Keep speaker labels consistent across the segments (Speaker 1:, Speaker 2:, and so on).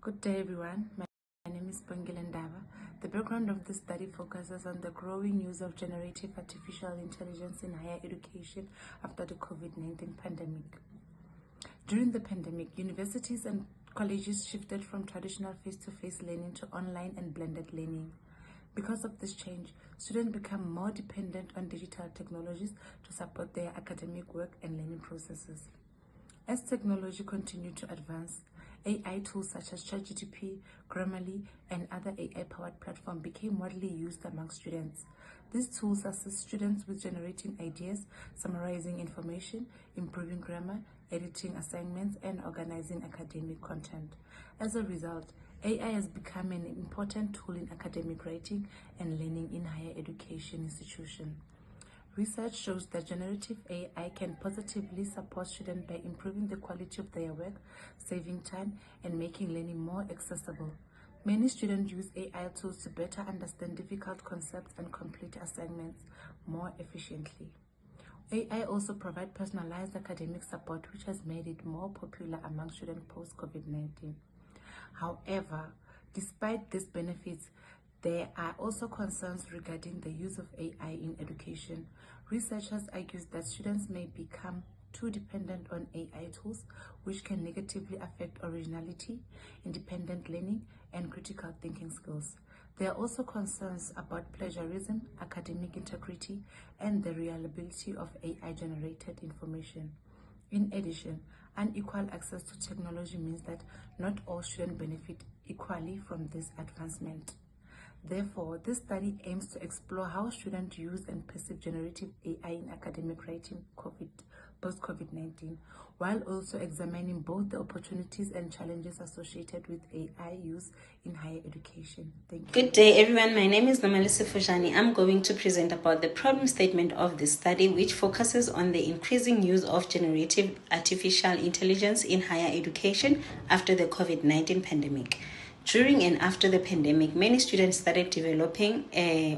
Speaker 1: Good day, everyone. My name is Ndava. The background of this study focuses on the growing use of generative artificial intelligence in higher education after the COVID-19 pandemic. During the pandemic, universities and colleges shifted from traditional face-to-face learning to online and blended learning. Because of this change, students become more dependent on digital technologies to support their academic work and learning processes. As technology continued to advance, AI tools such as ChatGPT, Grammarly, and other AI-powered platforms became widely used among students. These tools assist students with generating ideas, summarizing information, improving grammar, editing assignments, and organizing academic content. As a result, AI has become an important tool in academic writing and learning in higher education institutions. Research shows that generative AI can positively support students by improving the quality of their work, saving time, and making learning more accessible. Many students use AI tools to better understand difficult concepts and complete assignments more efficiently. AI also provides personalized academic support, which has made it more popular among students post-COVID-19. However, despite these benefits, there are also concerns regarding the use of AI in education. Researchers argue that students may become too dependent on AI tools, which can negatively affect originality, independent learning, and critical thinking skills. There are also concerns about plagiarism, academic integrity, and the reliability of AI-generated information. In addition, unequal access to technology means that not all students benefit equally from this advancement. Therefore, this study aims to explore how students use and perceive generative AI in academic writing post-COVID-19, while also examining both the opportunities and challenges associated with AI use in higher education. Thank you.
Speaker 2: Good day, everyone. My name is Nomalisa Fujani. I'm going to present about the problem statement of this study, which focuses on the increasing use of generative artificial intelligence in higher education after the COVID-19 pandemic. During and after the pandemic, many students started developing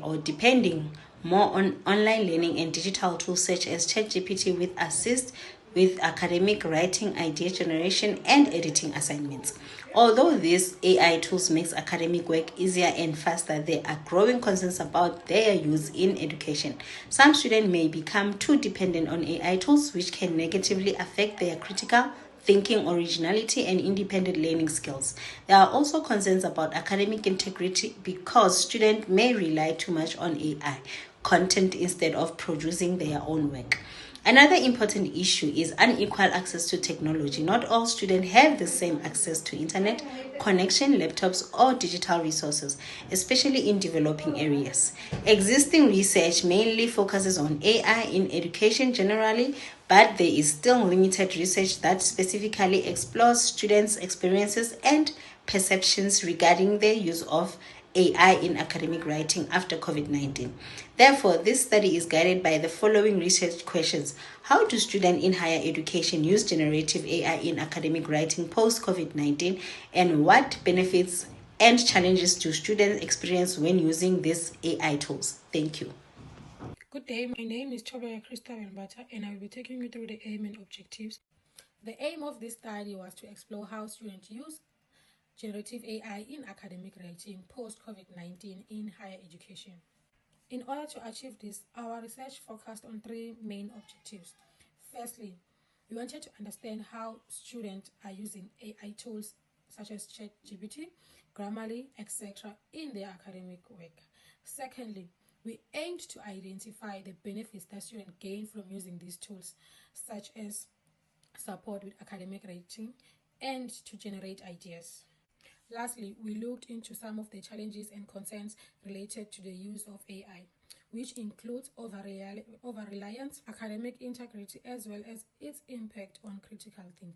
Speaker 2: or depending more on online learning and digital tools such as ChatGPT with assist with academic writing, idea generation, and editing assignments. Although these AI tools makes academic work easier and faster, there are growing concerns about their use in education. Some students may become too dependent on AI tools, which can negatively affect their critical thinking, originality, and independent learning skills. There are also concerns about academic integrity because students may rely too much on AI content instead of producing their own work. Another important issue is unequal access to technology. Not all students have the same access to internet connection, laptops, or digital resources, especially in developing areas. Existing research mainly focuses on AI in education generally, but there is still limited research that specifically explores students' experiences and perceptions regarding their use of AI in academic writing after COVID-19. Therefore, this study is guided by the following research questions. How do students in higher education use generative AI in academic writing post-COVID-19, and what benefits and challenges do students experience when using these AI tools? Thank you.
Speaker 3: Good day, my name is Chobaya Christabel Mbata, and I will be taking you through the aim and objectives. The aim of this study was to explore how students use generative AI in academic writing post-COVID-19 in higher education. In order to achieve this, our research focused on three main objectives. Firstly, we wanted to understand how students are using AI tools such as ChatGPT, Grammarly, etc. in their academic work. Secondly, we aimed to identify the benefits that students gain from using these tools, such as support with academic writing and to generate ideas. Lastly, we looked into some of the challenges and concerns related to the use of AI, which includes over-reliance, academic integrity, as well as its impact on critical thinking.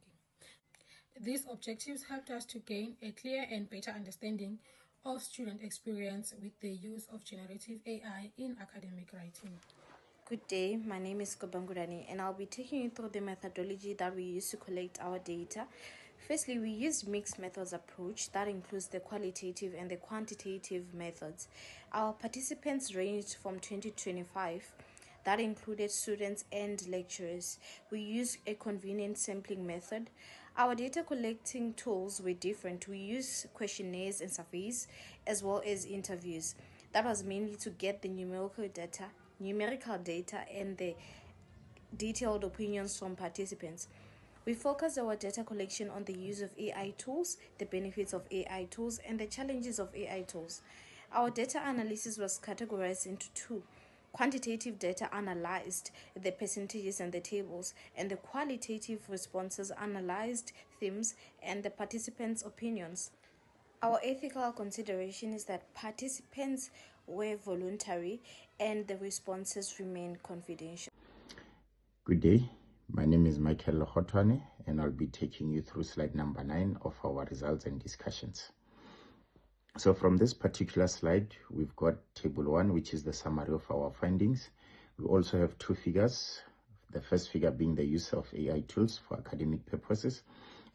Speaker 3: These objectives helped us to gain a clear and better understanding of student experience with the use of generative AI in academic writing.
Speaker 4: Good day, my name is Kobangurani, and I'll be taking you through the methodology that we use to collect our data. Firstly, we used mixed methods approach that includes the qualitative and the quantitative methods. Our participants ranged from 20 to 25. that included students and lecturers. We used a convenient sampling method. Our data collecting tools were different. We used questionnaires and surveys as well as interviews. That was mainly to get the numerical data and the detailed opinions from participants. We focused our data collection on the use of AI tools, the benefits of AI tools, and the challenges of AI tools. Our data analysis was categorized into two. Quantitative data analyzed the percentages and the tables, and the qualitative responses analyzed themes and the participants' opinions. Our ethical consideration is that participants were voluntary and the responses remain confidential.
Speaker 5: Good day, my name is Michael Hotwane and I'll be taking you through slide number 9 of our results and discussions. So from this particular slide, we've got table 1, which is the summary of our findings. We also have two figures, the first figure being the use of AI tools for academic purposes,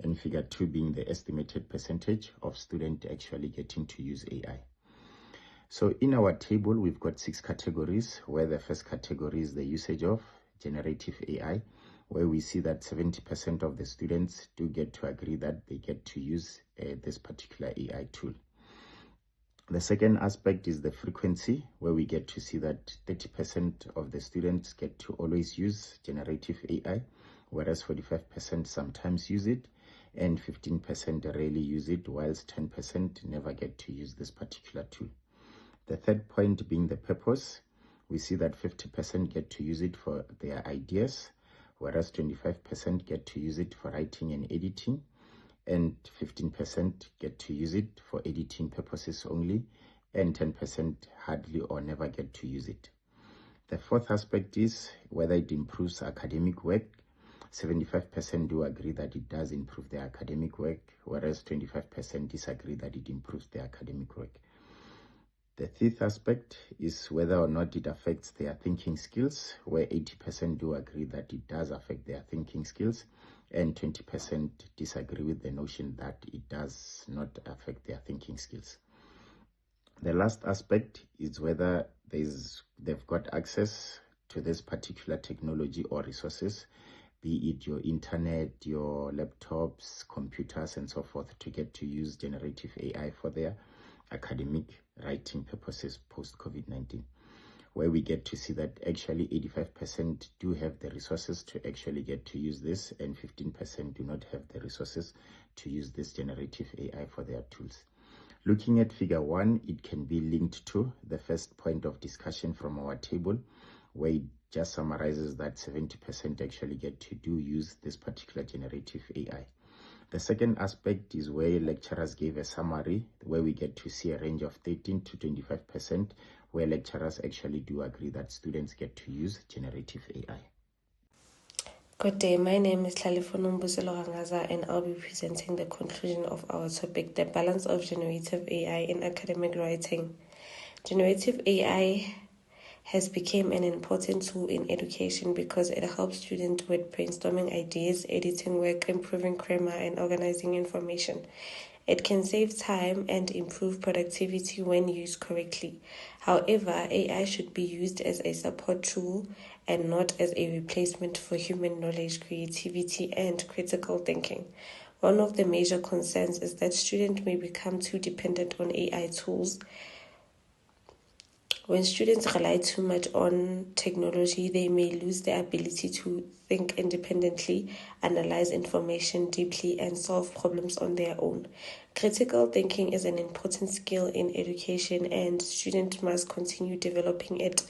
Speaker 5: and figure 2 being the estimated percentage of students actually getting to use AI. So in our table, we've got 6 categories, where the first category is the usage of generative AI, where we see that 70% of the students do get to agree that they get to use this particular AI tool. The second aspect is the frequency, where we get to see that 30% of the students get to always use generative AI, whereas 45% sometimes use it, and 15% rarely use it, whilst 10% never get to use this particular tool. The third point being the purpose, we see that 50% get to use it for their ideas, whereas 25% get to use it for writing and editing, and 15% get to use it for editing purposes only, and 10% hardly or never get to use it. The fourth aspect is whether it improves academic work. 75% do agree that it does improve their academic work, whereas 25% disagree that it improves their academic work. The fifth aspect is whether or not it affects their thinking skills, where 80% do agree that it does affect their thinking skills, and 20% disagree with the notion that it does not affect their thinking skills. The last aspect is whether they've got access to this particular technology or resources, be it your internet, your laptops, computers, and so forth, to get to use generative AI for their academic writing purposes post-COVID-19, where we get to see that actually 85% do have the resources to actually get to use this, and 15% do not have the resources to use this generative AI for their tools. Looking at figure 1, it can be linked to the first point of discussion from our table, where it just summarizes that 70% actually get to use this particular generative AI. The second aspect is where lecturers gave a summary, where we get to see a range of 13 to 25%, where lecturers actually do agree that students get to use generative AI.
Speaker 6: Good day, my name is Tlhalefo Rangaza and I'll be presenting the conclusion of our topic, the balance of generative AI in academic writing. Generative AI has become an important tool in education because it helps students with brainstorming ideas, editing work, improving grammar, and organizing information. It can save time and improve productivity when used correctly. However, AI should be used as a support tool and not as a replacement for human knowledge, creativity, and critical thinking. One of the major concerns is that students may become too dependent on AI tools. When students rely too much on technology, they may lose their ability to think independently, analyze information deeply, and solve problems on their own. Critical thinking is an important skill in education, and students must continue developing it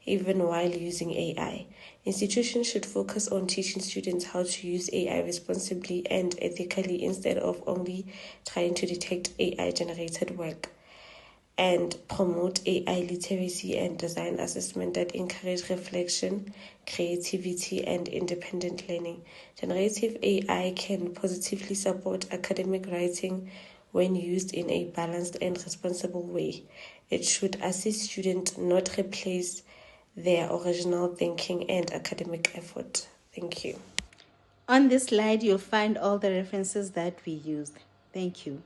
Speaker 6: even while using AI. Institutions should focus on teaching students how to use AI responsibly and ethically instead of only trying to detect AI-generated work, and promote AI literacy and design assessment that encourage reflection, creativity, and independent learning. Generative AI can positively support academic writing when used in a balanced and responsible way. It should assist students, not replace their original thinking and academic effort. Thank you.
Speaker 2: On this slide, you'll find all the references that we used. Thank you.